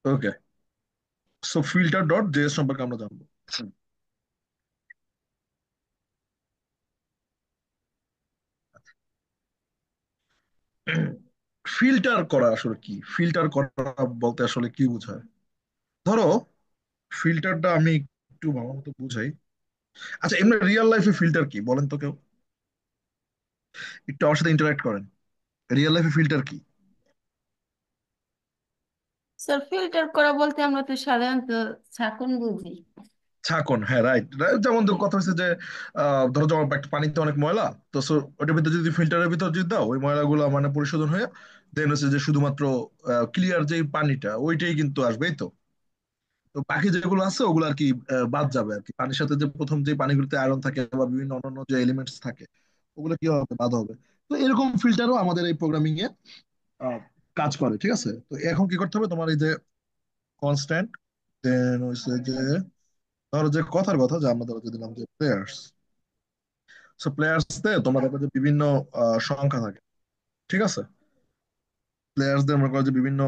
ওকে, so filter dot JS সম্পর্কে আমরা জানবো। ফিল্টার করা আসলে কি, ফিল্টার করা বলতে আসলে কি বোঝায়? ধরো, ফিল্টারটা আমি একটু ভালো মতো বুঝাই। আচ্ছা, এমনি রিয়েল লাইফে ফিল্টার কি বলেন তো কেউ, একটু আমার সাথে ইন্টারাক্ট করেন। রিয়েল লাইফে ফিল্টার কি? স্যার, ফিল্টার করা বলতে আমরা তো সাধারণত ছাঁকন বুঝি। ছাকন, হ্যাঁ, রাইট। যেমন তো কথা হচ্ছে যে ধরো যখন একটা পানিতে অনেক ময়লা, তো ওটার ভিতরে যদি ফিল্টারের ভিতর যদি দাও, ওই ময়লাগুলো মানে পরিশোধন হয়ে দেন হচ্ছে যে শুধুমাত্র ক্লিয়ার যে পানিটা ওইটাই কিন্তু আসবে, এই তো। তো বাকি যেগুলো আছে ওগুলো আর কি বাদ যাবে আর কি, পানির সাথে যে প্রথম যে পানিগুলোতে আয়রন থাকে বা বিভিন্ন অন্যান্য যে এলিমেন্টস থাকে, ওগুলো কি হবে, বাদ হবে। তো এরকম ফিল্টারও আমাদের এই প্রোগ্রামিং এ আহ, কাজ করে, ঠিক আছে। তো এখন কি করতে হবে তোমার, এই যে কনস্ট্যান্ট, দেন হচ্ছে যে ধরো যে কথার কথা যে আমরা ধরো যে দিলাম যে প্লেয়ার্স। সো প্লেয়ার্সতে তোমরা দেখবে যে বিভিন্ন সংখ্যা থাকে, ঠিক আছে। প্লেয়ার্সদের মনে করো যে বিভিন্ন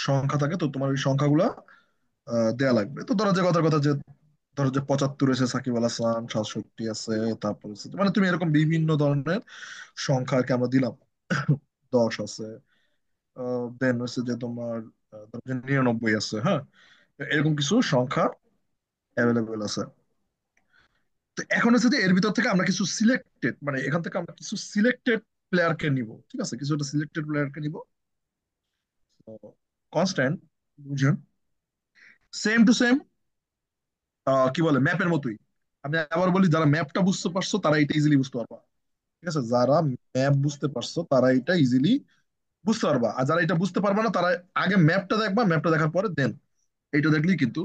সংখ্যা থাকে, তো তোমার ওই সংখ্যাগুলো দেয়া লাগবে। তো ধরো যে কথার কথা যে ধরো যে 75 আছে সাকিব আল হাসান, 67 আছে, তারপর মানে তুমি এরকম বিভিন্ন ধরনের সংখ্যাকে আমরা দিলাম। 10 আছে, দেন হচ্ছে যে তোমার ধরো যে 99 আছে, হ্যাঁ। তো এরকম কিছু সংখ্যা অ্যাভেলেবেল আছে। তো এখন হচ্ছে যে এর ভিতর থেকে আমরা কিছু সিলেক্টেড, মানে এখান থেকে আমরা কিছু সিলেক্টেড প্লেয়ারকে নিব, ঠিক আছে, কিছু একটা সিলেক্টেড প্লেয়ারকে নিব। কনস্ট্যান্ট, বুঝছেন, সেম টু সেম, কি বলে ম্যাপের মতোই। আমি আবার বলি, যারা ম্যাপটা বুঝতে পারছো তারা এটা ইজিলি বুঝতে পারবা, ঠিক আছে। যারা ম্যাপ বুঝতে পারছো তারা এটা ইজিলি বুঝতে পারবা, আর যারা এটা বুঝতে পারবা না তারা আগে ম্যাপটা দেখবা, ম্যাপটা দেখার পরে দেন এইটা দেখলেই কিন্তু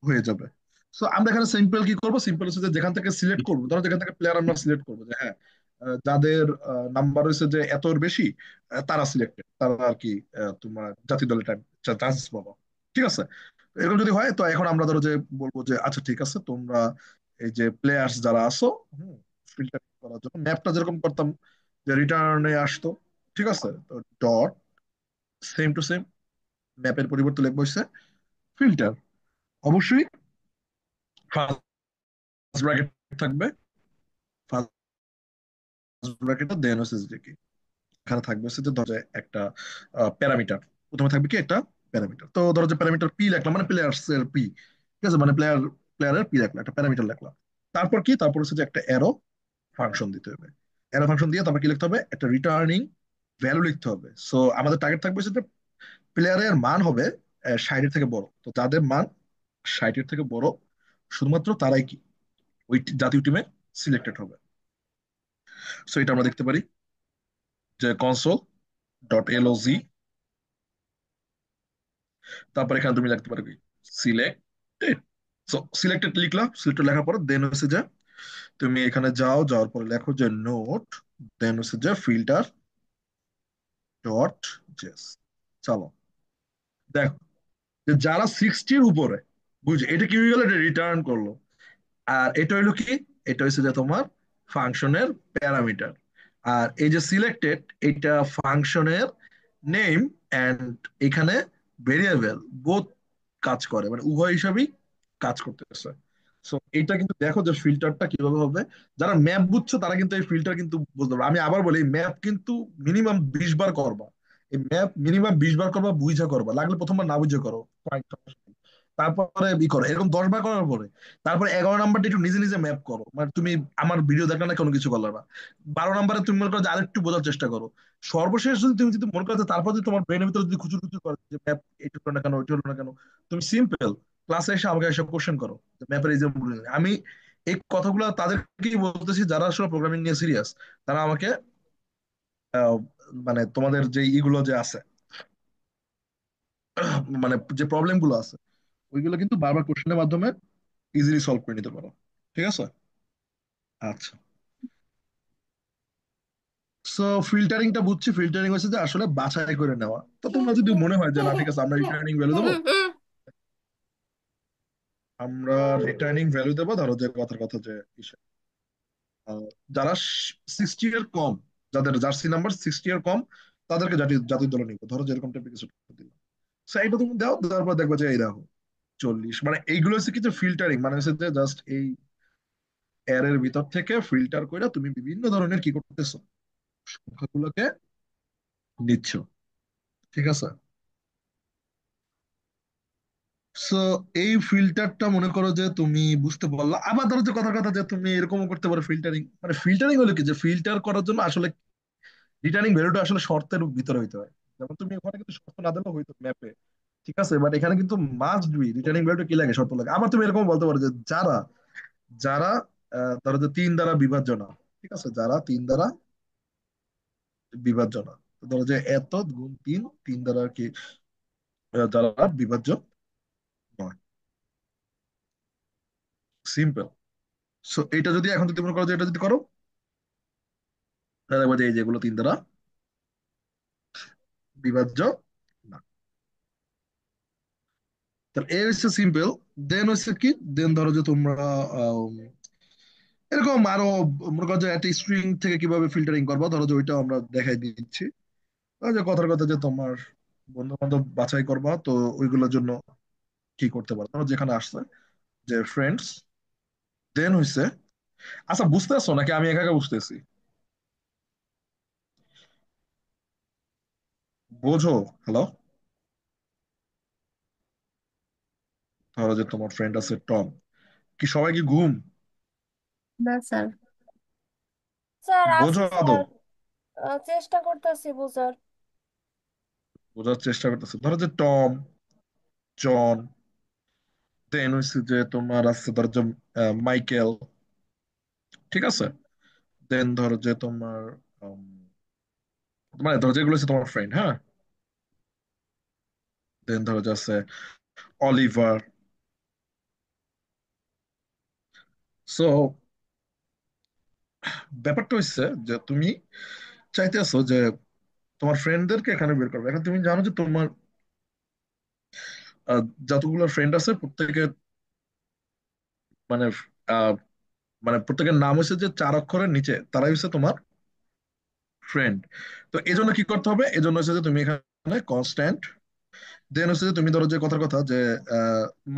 হয়ে যাবে। সো আমরা এখানে সিম্পল কি করবো, সিম্পল হচ্ছে যে যেখান থেকে সিলেক্ট করবো, ধরো যেখান থেকে প্লেয়ার আমরা সিলেক্ট করবো যে হ্যাঁ, যাদের নাম্বার হয়েছে যে এতর বেশি, তারা সিলেক্টেড, তারা আর কি তোমার জাতীয় দলের টাইম চান্সেস পাবো, ঠিক আছে। তো এরকম যদি হয়, তো এখন আমরা ধরো যে বলবো যে আচ্ছা ঠিক আছে, তোমরা এই যে প্লেয়ার্স যারা আসো, ফিল্টার করার জন্য ম্যাপটা যেরকম করতাম যে রিটার্নে আসতো, ঠিক আছে। তো ডট সেম টু সেম, ম্যাপের পরিবর্তে লিখবো হচ্ছে ফিল্টার। অবশ্যই ফার্স্ট ব্র্যাকেট থাকবে, ফার্স্ট ব্র্যাকেটটা দেন হচ্ছে যে কি, এখানে থাকবে হচ্ছে যে ধরো যে একটা প্যারামিটার, প্রথমে থাকবে কি একটা প্যারামিটার। তো ধরো যে প্যারামিটার পি লিখলাম, মানে প্লেয়ার্স এর পি, ঠিক আছে, মানে প্লেয়ারের পি লিখলাম, একটা প্যারামিটার লিখলাম। তারপর কি, তারপর হচ্ছে যে একটা অ্যারো ফাংশন দিতে হবে। অ্যারো ফাংশন দিয়ে তারপর কি লিখতে হবে, একটা রিটার্নিং ভ্যালু লিখতে হবে। সো আমাদের টার্গেট থাকবে হচ্ছে যে প্লেয়ারের মান হবে 60-এর থেকে বড়। তো যাদের মান 60-এর থেকে বড়, শুধুমাত্র তারাই কি ওই জাতীয় টিমে সিলেক্টেড হবে। সো এটা আমরা দেখতে পারি যে কনসোল ডট এলওজি, তারপর এখানে তুমি লিখতে পারবে সিলেক্টেড। সো সিলেক্টেড লিখলাম, সিলেক্টেড লেখার পর দেন হচ্ছে যে তুমি এখানে যাও, যাওয়ার পরে লেখো যে নোট, দেন হচ্ছে যে ফিল্টার ডট জেস। চলো দেখো যে যারা 60-র উপরে, বুঝছো এটা কি হয়ে গেল, এটা রিটার্ন করলো। আর এটা হইলো কি, এটা হচ্ছে যে তোমার ফাংশনের প্যারামিটার। আর এই যে সিলেক্টেড, এটা ফাংশনের নেম অ্যান্ড এখানে ভেরিয়েবল বোথ কাজ করে, মানে উভয় হিসাবেই কাজ করতেছে। সো এটা কিন্তু দেখো যে ফিল্টারটা কিভাবে হবে। যারা ম্যাপ বুঝছো তারা কিন্তু এই ফিল্টার কিন্তু বুঝতে পারবে। আমি আবার বলি, ম্যাপ কিন্তু মিনিমাম 20 বার করবা, এই ম্যাপ মিনিমাম 20 বার করবা, বুঝা করবা, লাগলে প্রথমবার না বুঝে করো, fine, সমস্যা নেই। তারপরে ই করো, এরকম 10 বার করার পরে তারপরে 11 নাম্বারটা একটু নিজে নিজে ম্যাপ করো, মানে তুমি আমার ভিডিও দেখলে না কোনো কিছু করলে না। 12 নাম্বারে তুমি মনে করো যে আরেকটু বোঝার চেষ্টা করো। সর্বশেষ যদি তুমি যদি মনে করো যে তারপর যদি তোমার ব্রেনের ভিতরে যদি খুচুর খুচুর করে যে ম্যাপ এটা হলো না কেন, ওইটা হলো না কেন, তুমি সিম্পল ক্লাসে এসে আমাকে এসে কোশ্চেন করো যে ম্যাপের এই যে আমি এই কথাগুলো তাদেরকেই বলতেছি যারা আসলে প্রোগ্রামিং নিয়ে সিরিয়াস। তারা আমাকে আহ, মানে তোমাদের যে ইগুলো যে আছে, মানে যে প্রবলেম গুলো আছে, ওইগুলো কিন্তু বারবার কোশ্চেনের মাধ্যমে ইজিলি সলভ করে নিতে পারো, ঠিক আছে। আচ্ছা, সো ফিল্টারিংটা বুঝছি, ফিল্টারিং হচ্ছে যে আসলে বাছাই করে নেওয়া। তো তোমরা যদি মনে হয় যে না ঠিক আছে আমরা রিটার্নিং ভ্যালু দেবো, আমরা রিটার্নিং ভ্যালু দেবো ধরো যে কথার কথা যে ইসে, আহ, যারা 60 এর কম, যাদের জার্সি নাম্বার 60 এর কম, তাদেরকে জাতীয় জাতীয় দলে নিবো, ধরো যেরকম টাইপের কিছু দিলাম। So এটা তুমি দাও, দেওয়ার পর দেখবা যে এই দেখো 40, মানে এইগুলো হচ্ছে কি যে ফিল্টারিং, মানে হচ্ছে যে জাস্ট এই এর এর ভিতর থেকে ফিল্টার করে তুমি বিভিন্ন ধরনের কি করতেছো, সংখ্যাগুলোকে নিচ্ছ। ঠিক আছে। সো এই ফিল্টারটা মনে করো যে তুমি বুঝতে পারলা। আবার ধরো যে কথা কথা যে তুমি এরকমও করতে পারো ফিল্টারিং, মানে ফিল্টারিং হলো কি যে ফিল্টার করার জন্য আসলে রিটার্নিং ভ্যালুটা আসলে শর্তের ভিতরে হইতে হয়। যেমন তুমি ওখানে কিন্তু শর্ত না দিলেও হইতো ম্যাপে, ঠিক আছে, বাট এখানে কিন্তু মাস্ট বি রিটার্নিং ভ্যালুটা কি লাগে, শর্ত লাগে। আবার তুমি এরকম বলতে পারো যে যারা যারা ধরো যে 3 দ্বারা বিভাজ্য না, ঠিক আছে, যারা 3 দ্বারা বিভাজ্য না, ধরো যে এত গুণ 3, 3 দ্বারা আর কি যারা বিভাজ্য নয়। সিম্পল। সো এটা যদি এখন যদি মনে করো যে এটা যদি করো, তাহলে দেখবো যে এই যেগুলো 3 দ্বারা বিভাজ্য না। তাহলে এই হচ্ছে সিম্পল। দেন হচ্ছে কি, দেন ধরো যে তোমরা আম, এরকম আরো মনে করো যে একটা স্ট্রিং থেকে কিভাবে ফিল্টারিং করবো, ধরো যে ওইটাও আমরা দেখাই দিচ্ছি। ধরো যে কথার কথা যে তোমার বন্ধু বান্ধব বাছাই করবা, তো ওইগুলোর জন্য কি করতে পারো, ধরো যেখানে আসছে যে ফ্রেন্ডস, দেন হইছে, আচ্ছা বুঝতেছো নাকি আমি একা একা বুঝতেছি? বোঝো? হ্যালো? ধরো যে তোমার ফ্রেন্ড আছে টম, কি সবাই কি ঘুম? না স্যার। স্যার আছে বোঝো আদৌ? স্যার, চেষ্টা করতেছি বোঝার। বোঝার চেষ্টা করতেছে। ধরো যে টম, জন, দেন হচ্ছে যে তোমার আছে ধরো যে মাইকেল, ঠিক আছে, দেন ধরো যে তোমার উম, মানে ধরো যেগুলো হচ্ছে তোমার ফ্রেন্ড, হ্যাঁ, দেন ধরো যে আছে অলিভার। সো ব্যাপারটা হচ্ছে যে তুমি চাইতেছো যে তোমার ফ্রেন্ডদেরকে এখানে বের করবে। এখন তুমি জানো যে তোমার যতগুলো ফ্রেন্ড আছে প্রত্যেকের মানে আহ, মানে প্রত্যেকের নাম হচ্ছে যে 4 অক্ষরের নিচে, তারাই হচ্ছে তোমার ফ্রেন্ড। তো এই জন্য কি করতে হবে, এই জন্য হচ্ছে যে তুমি এখানে কনস্ট্যান্ট, দেন হচ্ছে যে তুমি ধরো যে কথার কথা যে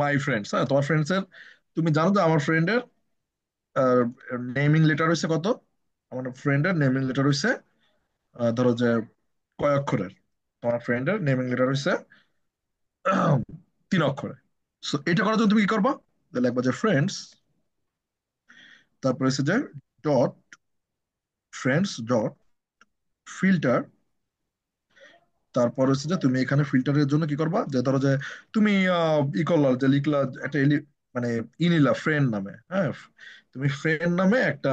মাই ফ্রেন্ডস, হ্যাঁ, তোমার ফ্রেন্ডস এর, তুমি জানো যে আমার ফ্রেন্ডের নেমিং লেটার হচ্ছে কত, আমার ফ্রেন্ডের নেমিং লেটার হচ্ছে ধরো যে কয় অক্ষরের, তোমার ফ্রেন্ডের নেমিং লেটার হচ্ছে 3 অক্ষরের। সো এটা করার জন্য তুমি কি করবা, লিখবা যে ফ্রেন্ডস, তারপরে হচ্ছে যে ডট ফ্রেন্ডস ডট ফিল্টার। তারপর হচ্ছে যে তুমি এখানে ফিল্টারের জন্য কি করবা, যে ধরো যে তুমি ই করলা যে লিখলা একটা মানে ই নিলা ফ্রেন্ড নামে, হ্যাঁ, তুমি ফ্রেন্ড নামে একটা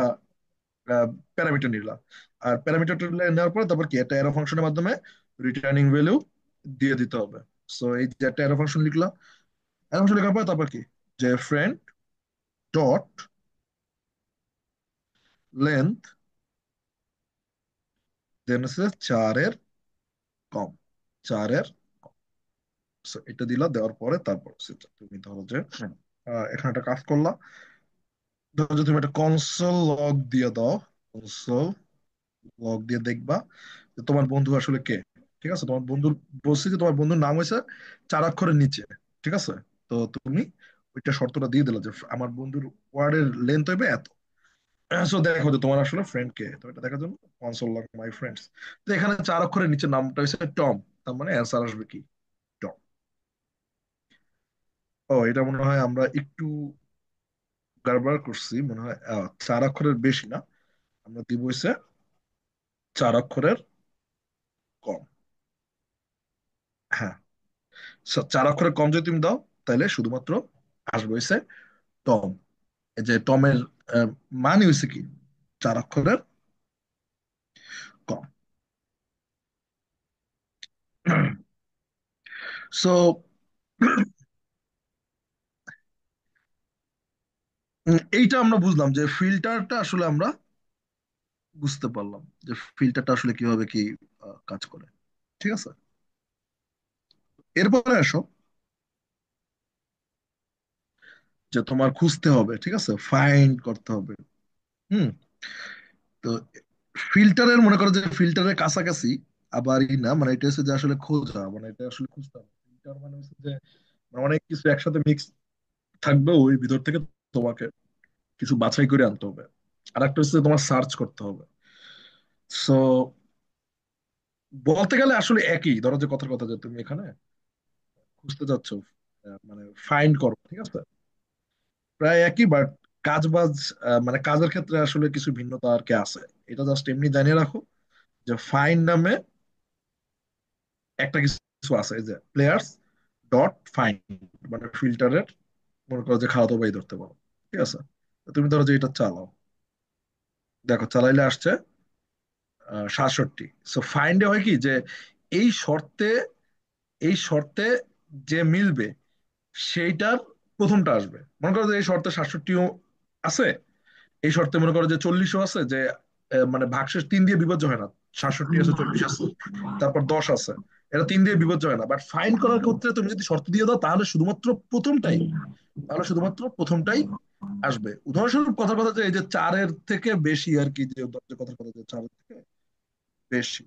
প্যারামিটার নিলা। আর প্যারামিটারটা নেওয়ার পরে তারপর কি একটা অ্যারো ফাংশনের মাধ্যমে রিটার্নিং ভ্যালু দিয়ে দিতে হবে। সো এই যে একটা অ্যারো ফাংশন লিখলা, অ্যারো ফাংশন লেখার পরে তারপর কি, যে ফ্রেন্ড ডট লেন্থ, দেন হচ্ছে 4-এর কম, 4-এর। So, এটা দিলা, দেওয়ার পরে তারপর সেটা তুমি ধরো যে এখানে একটা কাজ করলা, ধরো যে তুমি একটা কনসোল লগ দিয়ে দাও, কনসোল লগ দিয়ে দেখবা যে তোমার বন্ধু আসলে কে। ঠিক আছে, তোমার বন্ধুর, বলছি যে তোমার বন্ধুর নাম হয়েছে 4 অক্ষরের নিচে, ঠিক আছে। তো তুমি ওইটা শর্তটা দিয়ে দিলা যে আমার বন্ধুর ওয়ার্ডের লেন্থ হইবে এত। সো দেখো যে তোমার আসলে ফ্রেন্ড কে, তো এটা দেখার জন্য কনসোল লগ মাই ফ্রেন্ডস। তো এখানে 4 অক্ষরের নিচে নামটা হয়েছে টম, তার মানে অ্যান্সার আসবে কি, টম। ও এটা মনে হয় আমরা একটু গাড়বড় করছি মনে হয়, 4 অক্ষরের বেশি না, আমরা দিব হইছে 4 অক্ষরের কম। হ্যাঁ, 4 অক্ষরের কম যদি তুমি দাও, তাহলে শুধুমাত্র আসবে হইছে টম। এই যে টমের আহ, মানে হইছে কি, 4 অক্ষরের কম। সো এইটা আমরা বুঝলাম যে ফিল্টারটা আসলে আমরা বুঝতে পারলাম যে ফিল্টারটা আসলে কিভাবে কি কাজ করে। ঠিক আছে, এরপরে আসো যে তোমার খুঁজতে হবে, ঠিক আছে, ফাইন্ড করতে হবে। হুম। তো ফিল্টারের মনে করো যে ফিল্টারের কাছাকাছি, আবার ই না, মানে এটা হচ্ছে যে আসলে খোঁজা, মানে এটা আসলে খুঁজতে হবে। ফিল্টার মানে হচ্ছে যে অনেক কিছু একসাথে মিক্স থাকবে, ওই ভিতর থেকে তোমাকে কিছু বাছাই করে আনতে হবে। আর একটা হচ্ছে তোমার সার্চ করতে হবে। সো বলতে গেলে আসলে একই, ধরো যে কথার কথা যে তুমি এখানে খুঁজতে যাচ্ছ, মানে ফাইন্ড করো, ঠিক আছে, প্রায় একই, বাট কাজ বাজ মানে কাজের ক্ষেত্রে আসলে কিছু ভিন্নতা আর কি আছে। এটা জাস্ট এমনি জানিয়ে রাখো যে ফাইন্ড নামে একটা কিছু আছে, এই যে প্লেয়ার্স ডট ফাইন্ড, মানে ফিল্টারের মনে করো যে খাওয়া দাওয়াই ধরতে পারো, ঠিক আছে। তো তুমি ধরো যে এটা চালাও, দেখো চালাইলে আসছে 67। সো ফাইন্ডে হয় কি যে এই শর্তে, এই শর্তে যে মিলবে সেইটার প্রথমটা আসবে। মনে করো যে এই শর্তে 67ও আছে, এই শর্তে মনে করো যে 40ও আছে, যে মানে ভাগশেষ 3 দিয়ে বিভাজ্য হয় না, 67 আছে, 40 আছে, তারপর 10 আছে, এটা 3 দিয়ে বিভাজ্য হয় না। বাট ফাইন্ড করার ক্ষেত্রে তুমি যদি শর্ত দিয়ে দাও তাহলে শুধুমাত্র প্রথমটাই, তাহলে শুধুমাত্র প্রথমটাই আসবে। উদাহরণস্বরূপ কথার কথা যে এই যে 4-এর থেকে বেশি আর কি, যে কথার কথা যে 4-এর থেকে বেশি,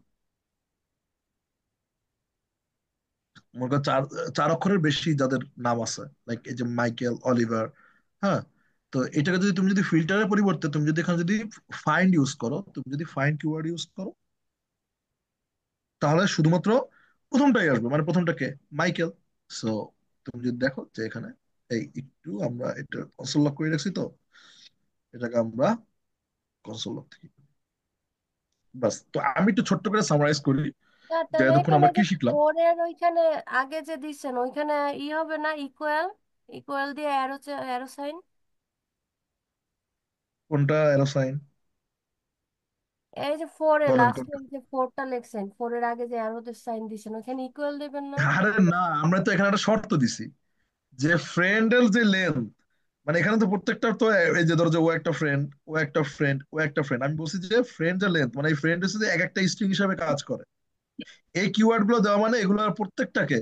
মনে করো 4 অক্ষরের বেশি যাদের নাম আছে, লাইক এই যে মাইকেল, অলিভার, হ্যাঁ। তো এটাকে যদি তুমি যদি ফিল্টারের পরিবর্তে তুমি যদি এখানে যদি ফাইন্ড ইউজ করো, তুমি যদি ফাইন্ড কিওয়ার্ড ইউজ করো, তাহলে শুধুমাত্র প্রথমটাই আসবে, মানে প্রথমটাকে মাইকেল। সো তুমি যদি দেখো যে এখানে এই একটু আমরা এটা কনসোল লক করে রাখছি, তো এটাকে আমরা কনসোল লক থেকে, বাস। তো আমি একটু ছোট্ট করে সামারাইজ করি যে তাহলে এতক্ষণ এখানে আমরা কি যে শিখলাম। ফোরের ওইখানে আগে যে দিচ্ছেন ওইখানে হবে না, ইকুয়াল, ইকুয়াল দিয়ে অ্যারো, অ্যারো সাইন। কোনটা এরো সাইন? এই যে ফোরে বলেন লাস্টে কোনটা। যে ফোরটা লিখছেন, ফোরের আগে যে অ্যারোতে সাইন দিচ্ছেন ওখানে ইকুয়াল দেবেন না? আরে না, আমরা তো এখানে একটা শর্ত দিছি যে ফ্রেন্ডের যে লেন্থ, মানে এখানে তো প্রত্যেকটার তো এই যে ধরো যে ও একটা ফ্রেন্ড, ও একটা ফ্রেন্ড, ও একটা ফ্রেন্ড, আমি বলছি যে ফ্রেন্ড যে লেন্থ, মানে এই ফ্রেন্ড হচ্ছে যে এক একটা স্ট্রিং হিসাবে কাজ করে। এই কিওয়ার্ড গুলো দেওয়া মানে এগুলো প্রত্যেকটাকে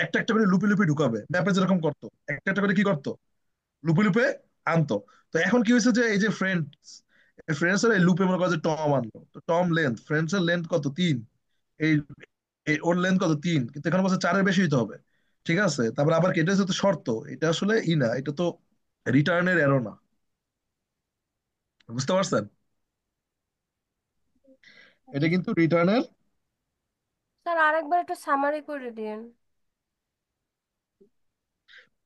একটা একটা করে লুপে লুপে ঢুকাবে, ম্যাপে যেরকম করতো, একটা একটা করে কি করতো, লুপে লুপে আনতো। তো এখন কি হয়েছে যে এই যে ফ্রেন্ডস, ফ্রেন্ডস এর এই লুপে মনে করো যে টম আনলো, তো টম লেন্থ, ফ্রেন্ডস এর লেন্থ কত, 3, এই ওর লেন্থ কত, 3, কিন্তু এখানে বলছে 4-এর বেশি হইতে হবে, ঠিক আছে। তারপর আবার কি, এটা হচ্ছে তো শর্ত, এটা আসলে ই না, এটা তো রিটার্নের এরো না, বুঝতে পারছেন? এটা কিন্তু রিটার্নের, স্যার আরেকবার একটু সামারি করে দিন।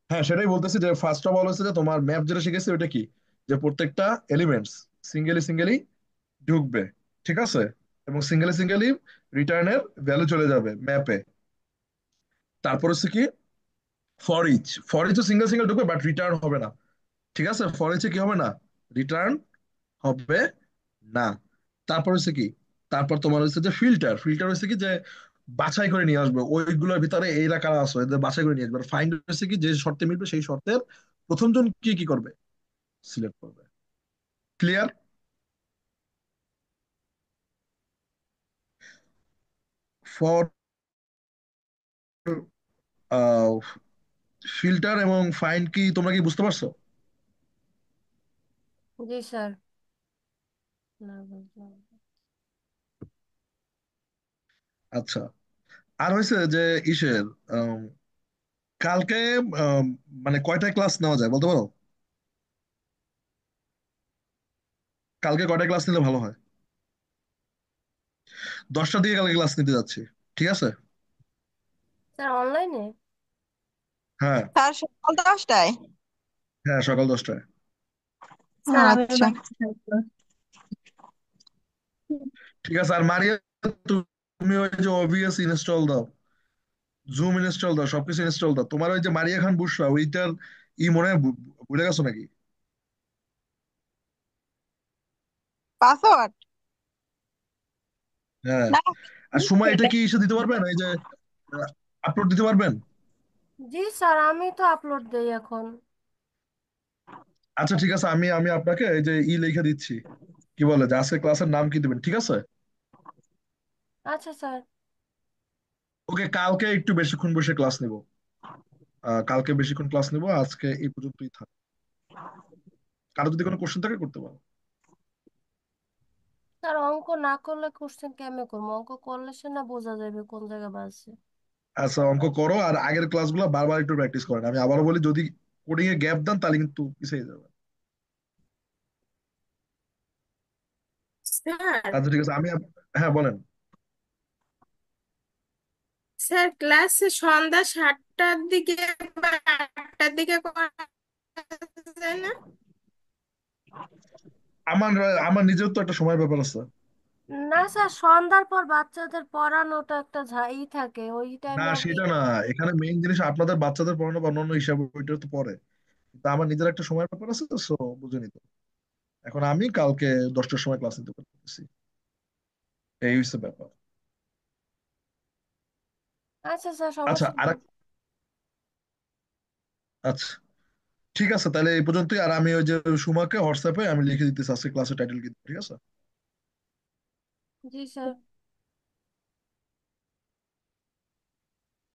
হ্যাঁ সেটাই বলতেছি যে ফার্স্ট অফ অল হচ্ছে যে তোমার ম্যাপ যেটা শিখেছে ওটা কি, যে প্রত্যেকটা এলিমেন্টস সিঙ্গেলি সিঙ্গেলি ঢুকবে, ঠিক আছে, এবং সিঙ্গেলি সিঙ্গেলি রিটার্নের ভ্যালু চলে যাবে ম্যাপে। তারপর হচ্ছে কি ফর ইচ সিঙ্গেল সিঙ্গেল ঢুকবে বাট রিটার্ন হবে না, ঠিক আছে, ফর ইচে কি হবে না, রিটার্ন হবে না। তারপর হচ্ছে কি, তারপর তোমার হচ্ছে যে ফিল্টার, ফিল্টার হচ্ছে কি যে বাছাই করে নিয়ে আসবে ওইগুলোর ভিতরে এইরা কারা আছে এদের বাছাই করে নিয়ে আসবে। ফাইন্ড হচ্ছে কি যে শর্তে মিলবে সেই শর্তের প্রথম জন কি কি করবে, সিলেক্ট করবে। ক্লিয়ার? ফর ফিল্টার এবং ফাইন্ড কি তোমরা কি বুঝতে পারছো? জি স্যার। না বুঝলাম। আচ্ছা, আর হয়েছে যে ইসের আম, কালকে আম, মানে কয়টায় ক্লাস নেওয়া যায় বলতে পারো? কালকে কয়টায় ক্লাস নিলে ভালো হয়? 10টার দিকে কালকে ক্লাস নিতে যাচ্ছি, ঠিক আছে। স্যার অনলাইনে? হ্যাঁ, স্যার সকাল 10টায়? হ্যাঁ সকাল 10টায়। স্যার আমি আচ্ছা বাড়িতে থাকবো। ঠিক আছে। আর মারিয়া, তুমি ওই যে ওবিএস ইনস্টল দাও, জুম ইনস্টল দাও, সবকিছু ইনস্টল দাও। তোমার ওই যে মারিয়া খান বুশরা ওইটার মনে হয় ভুলে গেছো নাকি? পাসওয়ার্ড? হ্যাঁ। না, আর সময় এটা কি ইসে দিতে পারবেন, এই যে আপলোড দিতে পারবেন? জি স্যার, আমি তো আপলোড দেই এখন। আচ্ছা ঠিক আছে, আমি আমি আপনাকে এই যে লিখে দিচ্ছি, কি বলে যে আজকে ক্লাসের নাম কি দিবেন, ঠিক আছে। আচ্ছা স্যার। ওকে, কালকে একটু বেশিক্ষণ বসে ক্লাস নিব, কালকে বেশিক্ষণ ক্লাস নিব, আজকে এই পর্যন্তই থাক। কারো যদি কোনো কোশ্চেন থাকে করতে পারো। স্যার অঙ্ক না করলে কোশ্চেন কেমনে করবো? অঙ্ক করলে সে না বোঝা যাবে কোন জায়গায় বাজছে। আচ্ছা, অঙ্ক করো আর আগের ক্লাসগুলো বারবার একটু প্র্যাকটিস করেন। আমি আবারও বলি, যদি কোডিং এ গ্যাপ দেন তাহলে কিন্তু পিছিয়ে যাবে। স্যার, আচ্ছা ঠিক আছে, হ্যাঁ বলেন। স্যার ক্লাসে সন্ধ্যা 7টার দিকে বা 8টার দিকে করা যায় না? আমার আমার নিজের তো একটা সময়ের ব্যাপার আছে। না স্যার, সন্ধ্যার পর বাচ্চাদের পড়ানোটা একটা থাকে, ওই না টাইমে আর কি। সেটা না, এখানে মেইন জিনিস আপনাদের বাচ্চাদের পড়ানো বা অন্যান্য হিসাব ওইটা তো পরে। তা আমার নিজের একটা সময়ের ব্যাপার আছে তো, সো বুঝে নিত। এখন আমি কালকে 10টার সময় ক্লাস নিতে পারতেছি, এই হচ্ছে ব্যাপার। আচ্ছা স্যার, আচ্ছা সমস্যা আর নেই। আচ্ছা ঠিক আছে, তাহলে এই পর্যন্তই। আর আমি ওই যে সুমাকে হোয়াটসঅ্যাপে আমি লিখে দিতেছি আজকে ক্লাসের টাইটেল কি, ঠিক আছে? জি স্যার।